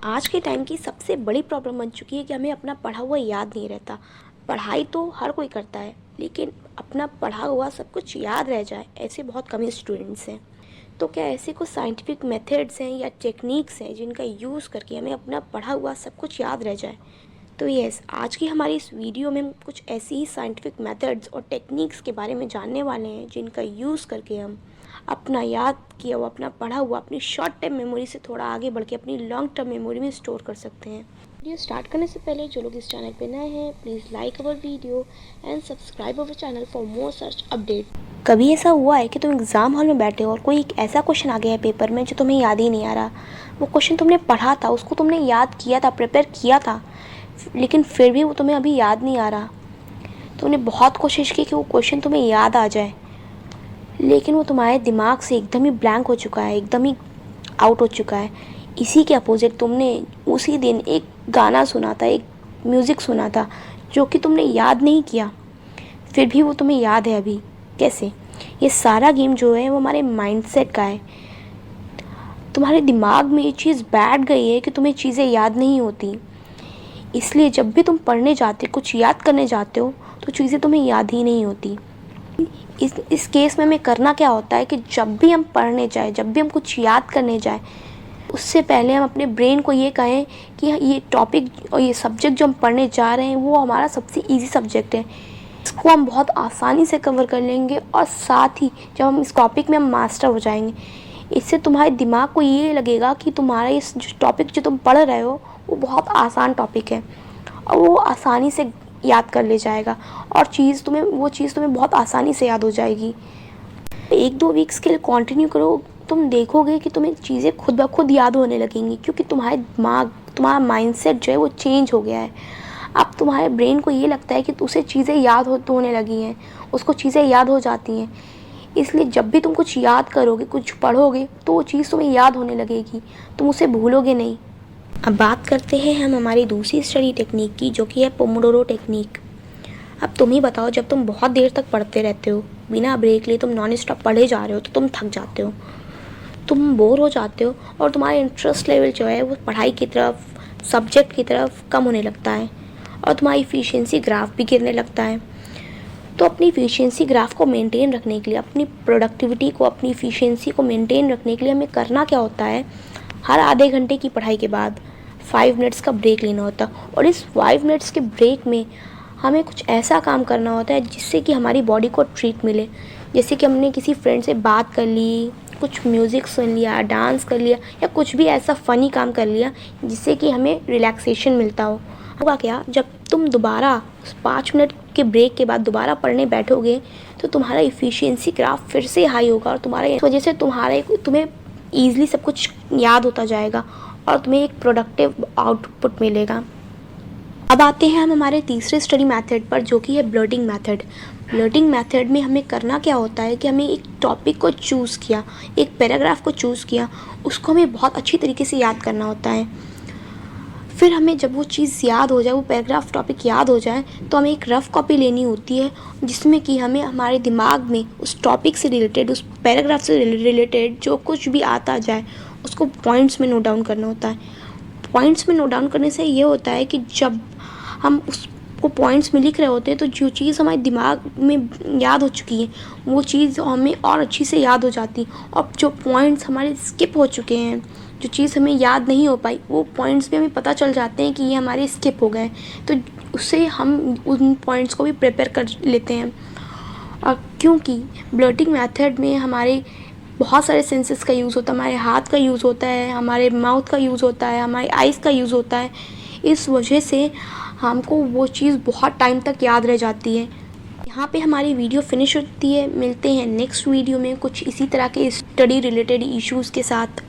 आज के टाइम की सबसे बड़ी प्रॉब्लम बन चुकी है कि हमें अपना पढ़ा हुआ याद नहीं रहता। पढ़ाई तो हर कोई करता है, लेकिन अपना पढ़ा हुआ सब कुछ याद रह जाए ऐसे बहुत कम ही स्टूडेंट्स हैं। तो क्या ऐसे कुछ साइंटिफिक मेथड्स हैं या टेक्निक्स हैं जिनका यूज़ करके हमें अपना पढ़ा हुआ सब कुछ याद रह जाए? तो यस, आज की हमारी इस वीडियो में हम कुछ ऐसी ही साइंटिफिक मेथड्स और टेक्निक्स के बारे में जानने वाले हैं जिनका यूज़ करके हम अपना याद किया हुआ, अपना पढ़ा हुआ अपनी शॉर्ट टर्म मेमोरी से थोड़ा आगे बढ़ के अपनी लॉन्ग टर्म मेमोरी में स्टोर कर सकते हैं। वीडियो स्टार्ट करने से पहले जो लोग इस चैनल पे नए हैं, please like our video and subscribe our channel for more such update. कभी ऐसा हुआ है कि तुम एग्ज़ाम हॉल में बैठे हो और कोई एक ऐसा क्वेश्चन आ गया है पेपर में जो तुम्हें याद ही नहीं आ रहा? वो क्वेश्चन तुमने पढ़ा था, उसको तुमने याद किया था, प्रिपेयर किया था, लेकिन फिर भी वो तुम्हें अभी याद नहीं आ रहा। तुमने बहुत कोशिश की कि वो क्वेश्चन तुम्हें याद आ जाए, लेकिन वो तुम्हारे दिमाग से एकदम ही ब्लैंक हो चुका है, एकदम ही आउट हो चुका है। इसी के अपोजिट तुमने उसी दिन एक गाना सुना था, एक म्यूज़िक सुना था जो कि तुमने याद नहीं किया, फिर भी वो तुम्हें याद है अभी। कैसे? ये सारा गेम जो है वो हमारे माइंडसेट का है। तुम्हारे दिमाग में ये चीज़ बैठ गई है कि तुम्हें चीज़ें याद नहीं होती, इसलिए जब भी तुम पढ़ने जाते, कुछ याद करने जाते हो, तो चीज़ें तुम्हें याद ही नहीं होती। इस केस में हमें करना क्या होता है कि जब भी हम पढ़ने जाएं, जब भी हम कुछ याद करने जाएं, उससे पहले हम अपने ब्रेन को ये कहें कि ये टॉपिक और ये सब्जेक्ट जो हम पढ़ने जा रहे हैं वो हमारा सबसे इजी सब्जेक्ट है, इसको हम बहुत आसानी से कवर कर लेंगे और साथ ही जब हम इस टॉपिक में हम मास्टर हो जाएंगे, इससे तुम्हारे दिमाग को ये लगेगा कि तुम्हारा इस टॉपिक जो तुम पढ़ रहे हो वो बहुत आसान टॉपिक है और वो आसानी से याद कर ले जाएगा और वो चीज़ तुम्हें बहुत आसानी से याद हो जाएगी। 1-2 वीक्स के लिए कंटिन्यू करो, तुम देखोगे कि तुम्हें चीज़ें खुद ब खुद याद होने लगेंगी, क्योंकि तुम्हारे दिमाग, तुम्हारा माइंडसेट जो है वो चेंज हो गया है। अब तुम्हारे ब्रेन को ये लगता है कि उसे चीज़ें याद होने लगी हैं, उसको चीज़ें याद हो जाती हैं, इसलिए जब भी तुम कुछ याद करोगे, कुछ पढ़ोगे, तो वो चीज़ तुम्हें याद होने लगेगी, तुम उसे भूलोगे नहीं। अब बात करते हैं हम हमारी दूसरी स्टडी टेक्निक की, जो कि है पोमोडोरो टेक्निक। अब तुम ही बताओ, जब तुम बहुत देर तक पढ़ते रहते हो, बिना ब्रेक लिए तुम नॉन स्टॉप पढ़े जा रहे हो, तो तुम थक जाते हो, तुम बोर हो जाते हो और तुम्हारा इंटरेस्ट लेवल जो है वो पढ़ाई की तरफ, सब्जेक्ट की तरफ कम होने लगता है और तुम्हारी इफ़िशियंसी ग्राफ भी गिरने लगता है। तो अपनी इफ़िशियंसी ग्राफ को मेंटेन रखने के लिए, अपनी प्रोडक्टिविटी को, अपनी इफ़िशियंसी को मेंटेन रखने के लिए हमें करना क्या होता है? हर आधे घंटे की पढ़ाई के बाद 5 मिनट्स का ब्रेक लेना होता है और इस 5 मिनट्स के ब्रेक में हमें कुछ ऐसा काम करना होता है जिससे कि हमारी बॉडी को ट्रीट मिले। जैसे कि हमने किसी फ्रेंड से बात कर ली, कुछ म्यूज़िक सुन लिया, डांस कर लिया या कुछ भी ऐसा फ़नी काम कर लिया जिससे कि हमें रिलैक्सेशन मिलता हो। होगा क्या, जब तुम दोबारा 5 मिनट के ब्रेक के बाद दोबारा पढ़ने बैठोगे तो तुम्हारा इफ़िशियंसी ग्राफ फिर से हाई होगा और इस वजह से तुम्हें ईज़िली सब कुछ याद होता जाएगा और तुम्हें एक प्रोडक्टिव आउटपुट मिलेगा। अब आते हैं हम हमारे तीसरे स्टडी मेथड पर, जो कि है ब्लर्टिंग मेथड। ब्लर्टिंग मेथड में हमें करना क्या होता है कि हमें एक टॉपिक को चूज़ किया, एक पैराग्राफ को चूज़ किया, उसको हमें बहुत अच्छी तरीके से याद करना होता है। फिर हमें जब वो चीज़ याद हो जाए, वो पैराग्राफ टॉपिक याद हो जाए, तो हमें एक रफ़ कॉपी लेनी होती है जिसमें कि हमें हमारे दिमाग में उस टॉपिक से रिलेटेड, उस पैराग्राफ से रिलेटेड जो कुछ भी आता जाए उसको पॉइंट्स में नोट डाउन करना होता है। पॉइंट्स में नोट डाउन करने से ये होता है कि जब हम उसको पॉइंट्स में लिख रहे होते हैं तो जो चीज़ हमारे दिमाग में याद हो चुकी है वो चीज़ हमें और अच्छी से याद हो जाती है, और जो पॉइंट्स हमारे स्किप हो चुके हैं, जो चीज़ हमें याद नहीं हो पाई, वो पॉइंट्स भी हमें पता चल जाते हैं कि ये हमारे स्किप हो गए, तो उससे हम उन पॉइंट्स को भी प्रिपेयर कर लेते हैं। और क्योंकि ब्लर्टिंग मेथड में हमारे बहुत सारे सेंसेस का यूज़ होता है, हमारे हाथ का यूज़ होता है, हमारे माउथ का यूज़ होता है, हमारी आइज़ का यूज़ होता है, इस वजह से हमको वो चीज़ बहुत टाइम तक याद रह जाती है। यहाँ पे हमारी वीडियो फिनिश होती है। मिलते हैं नेक्स्ट वीडियो में कुछ इसी तरह के स्टडी रिलेटेड इश्यूज़ के साथ।